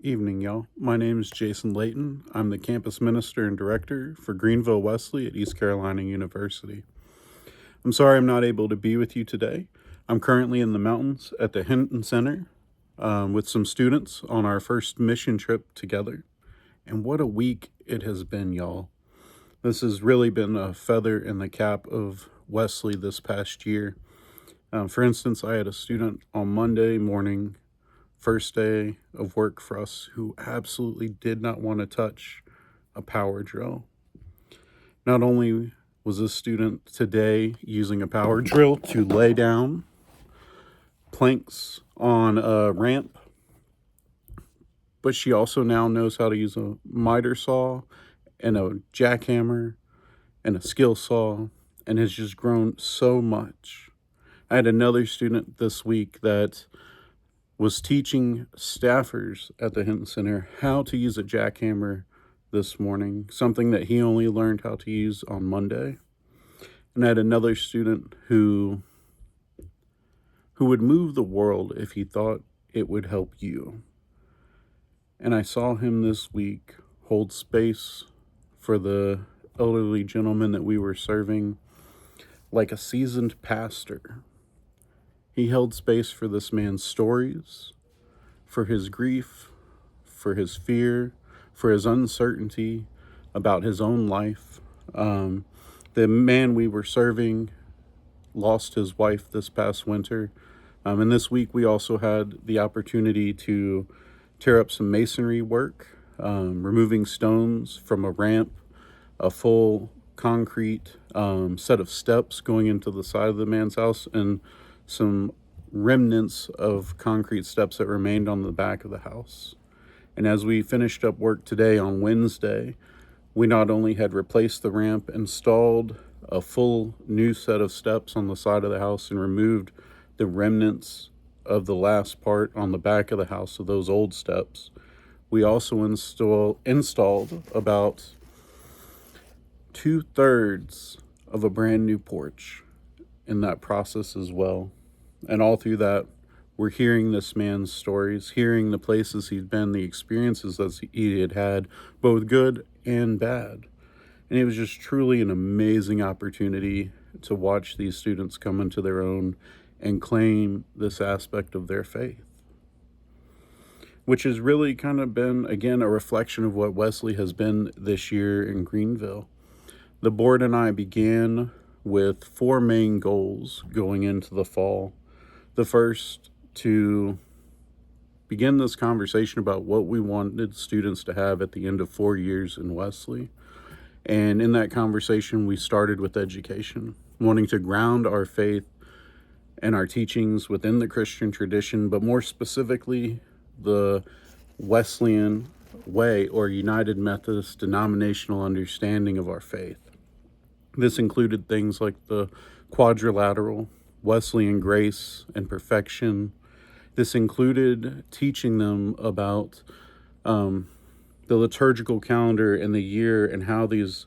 Evening, y'all. My name is Jason Layton. I'm the campus minister and director for GreenvilleWesley at East Carolina University. I'm sorry I'm not able to be with you today. I'm currently in the mountains at the Hinton Center with some students on our first mission trip together. And what a week it has been, y'all. This has really been a feather in the cap of Wesley this past year. For instance, I had a student on Monday morning, first day of work for us, who absolutely did not want to touch a power drill. Not only was this student today using a power drill to lay down planks on a ramp, but she also now knows how to use a miter saw and a jackhammer and a skill saw, and has just grown so much. I had another student this week that was teaching staffers at the Hinton Center how to use a jackhammer this morning, something that he only learned how to use on Monday. And I had another student who would move the world if he thought it would help you. And I saw him this week hold space for the elderly gentleman that we were serving like a seasoned pastor. He held space for this man's stories, for his grief, for his fear, for his uncertainty about his own life. The man we were serving lost his wife this past winter. And this week we also had the opportunity to tear up some masonry work, removing stones from a ramp, a full concrete set of steps going into the side of the man's house, and some remnants of concrete steps that remained on the back of the house. And as we finished up work today on Wednesday, we not only had replaced the ramp, installed a full new set of steps on the side of the house, and removed the remnants of the last part on the back of the house of those old steps. We also installed about 2/3 of a brand new porch in that process as well. And all through that, we're hearing this man's stories, hearing the places he'd been, the experiences that he had had, both good and bad. And it was just truly an amazing opportunity to watch these students come into their own and claim this aspect of their faith, which has really kind of been, again, a reflection of what Wesley has been this year in Greenville. The board and I began with 4 main goals going into the fall. The first, to begin this conversation about what we wanted students to have at the end of 4 years in Wesley. And in that conversation, we started with education, wanting to ground our faith and our teachings within the Christian tradition, but more specifically, the Wesleyan way, or United Methodist denominational understanding of our faith. This included things like the quadrilateral, Wesleyan grace and perfection. This included teaching them about the liturgical calendar and the year, and how these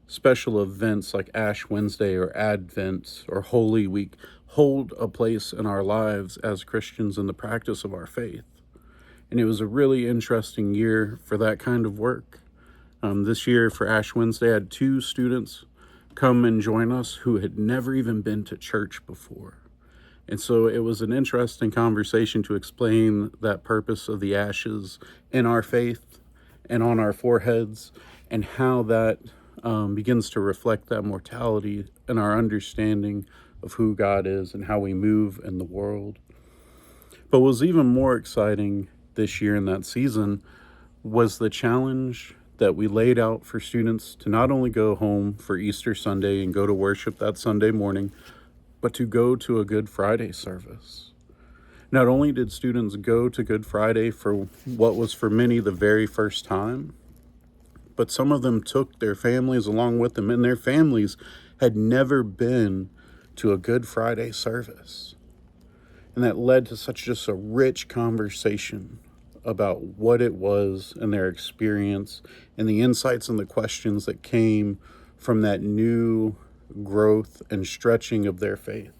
special events like Ash Wednesday or Advent or Holy Week hold a place in our lives as Christians in the practice of our faith. And it was a really interesting year for that kind of work. This year for Ash Wednesday, I had 2 students come and join us who had never even been to church before. And so it was an interesting conversation to explain that purpose of the ashes in our faith and on our foreheads, and how that begins to reflect that mortality and our understanding of who God is and how we move in the world. But what was even more exciting this year in that season was the challenge that we laid out for students to not only go home for Easter Sunday and go to worship that Sunday morning, but to go to a Good Friday service. Not only did students go to Good Friday for what was for many the very first time, but some of them took their families along with them, and their families had never been to a Good Friday service. And that led to such just a rich conversation about what it was and their experience, and the insights and the questions that came from that new growth and stretching of their faith.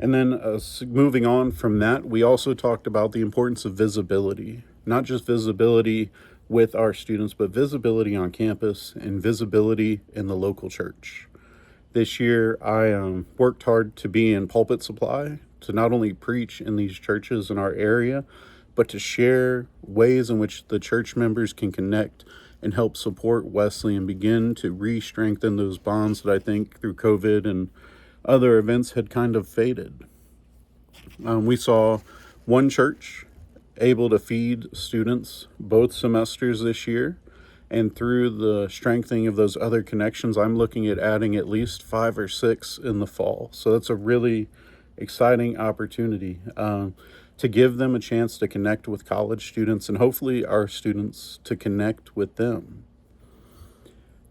And then moving on from that, we also talked about the importance of visibility, not just visibility with our students, but visibility on campus and visibility in the local church. This year, I worked hard to be in pulpit supply, to not only preach in these churches in our area, but to share ways in which the church members can connect and help support Wesley and begin to re-strengthen those bonds that I think through COVID and other events had kind of faded. We saw one church able to feed students both semesters this year. And through the strengthening of those other connections, I'm looking at adding at least 5 or 6 in the fall. So that's a really exciting opportunity to give them a chance to connect with college students and hopefully our students to connect with them.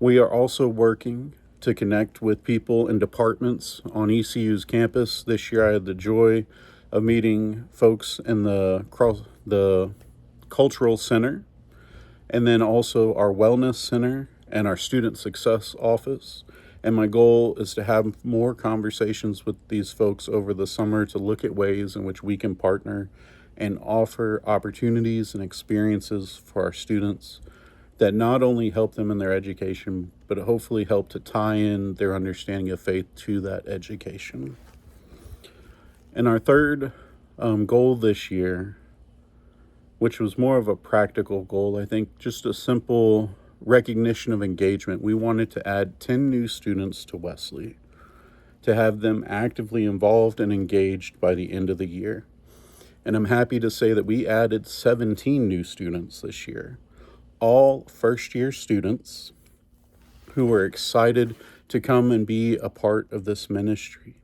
We are also working to connect with people in departments on ECU's campus. This year I had the joy of meeting folks in the Cultural Center, and then also our Wellness Center and our Student Success Office. And my goal is to have more conversations with these folks over the summer to look at ways in which we can partner and offer opportunities and experiences for our students that not only help them in their education, but hopefully help to tie in their understanding of faith to that education. And our third goal this year, which was more of a practical goal, I think just a simple recognition of engagement. We wanted to add 10 new students to Wesley, to have them actively involved and engaged by the end of the year. And I'm happy to say that we added 17 new students this year, all first-year students who were excited to come and be a part of this ministry.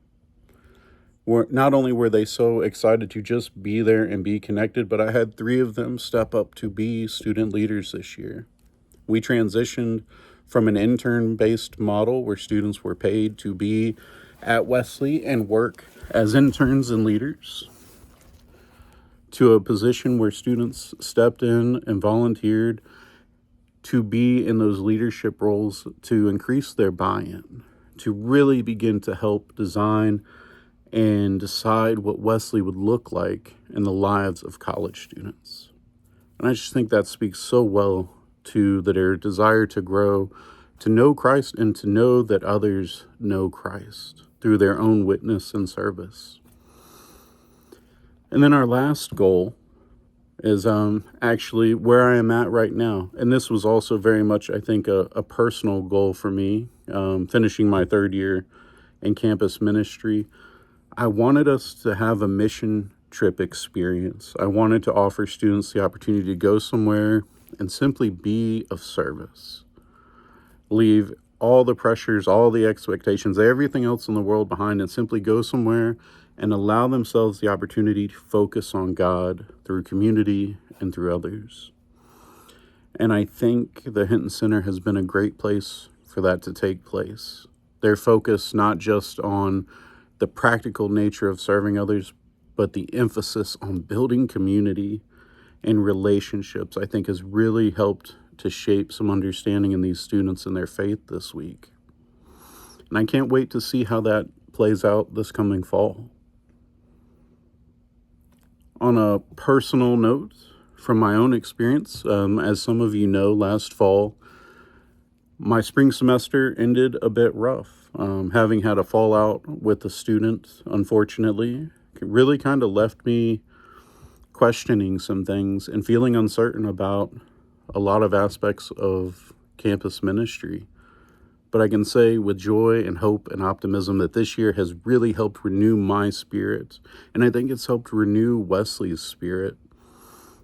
Not only were they so excited to just be there and be connected, but I had 3 of them step up to be student leaders this year. We transitioned from an intern-based model where students were paid to be at Wesley and work as interns and leaders to a position where students stepped in and volunteered to be in those leadership roles to increase their buy-in, to really begin to help design and decide what Wesley would look like in the lives of college students. And I just think that speaks so well to their desire to grow, to know Christ, and to know that others know Christ through their own witness and service. And then our last goal is actually where I am at right now. And this was also very much, I think, a personal goal for me, finishing my 3rd year in campus ministry. I wanted us to have a mission trip experience. I wanted to offer students the opportunity to go somewhere and simply be of service. Leave all the pressures, all the expectations, everything else in the world behind, and simply go somewhere and allow themselves the opportunity to focus on God through community and through others. And I think the Hinton Center has been a great place for that to take place. Their focus not just on the practical nature of serving others, but the emphasis on building community and relationships, I think, has really helped to shape some understanding in these students and their faith this week. And I can't wait to see how that plays out this coming fall. On a personal note, from my own experience, as some of you know, last fall, my spring semester ended a bit rough. Having had a fallout with a student, unfortunately, it really kind of left me questioning some things and feeling uncertain about a lot of aspects of campus ministry. But I can say with joy and hope and optimism that this year has really helped renew my spirit. And I think it's helped renew Wesley's spirit.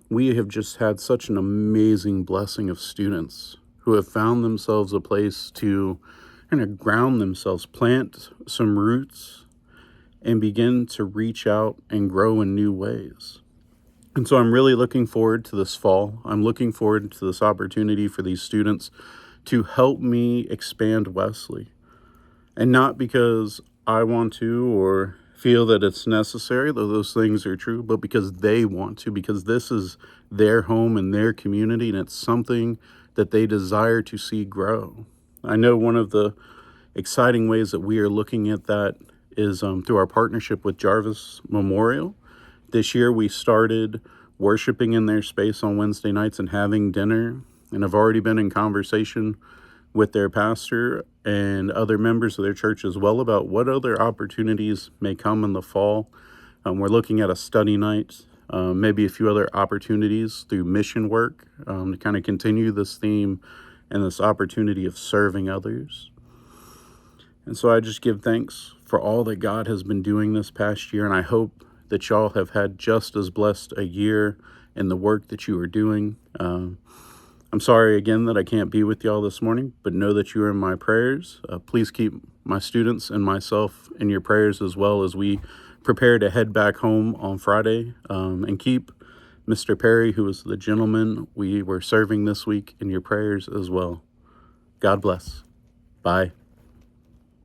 We have just had such an amazing blessing of students who have found themselves a place to kind of ground themselves, plant some roots, and begin to reach out and grow in new ways. And so I'm really looking forward to this fall. I'm looking forward to this opportunity for these students to help me expand Wesley. And not because I want to or feel that it's necessary, though those things are true, but because they want to, because this is their home and their community, and it's something that they desire to see grow. I know one of the exciting ways that we are looking at that is through our partnership with Jarvis Memorial. This year we started worshiping in their space on Wednesday nights and having dinner, and I've already been in conversation with their pastor and other members of their church as well about what other opportunities may come in the fall. We're looking at a study night, maybe a few other opportunities through mission work to kind of continue this theme and this opportunity of serving others. And so I just give thanks for all that God has been doing this past year, and I hope that y'all have had just as blessed a year in the work that you are doing. I'm sorry again that I can't be with y'all this morning, but know that you are in my prayers. Please keep my students and myself in your prayers as well as we prepare to head back home on Friday, and keep Mr. Perry, who was the gentleman we were serving this week, in your prayers as well. God bless. Bye.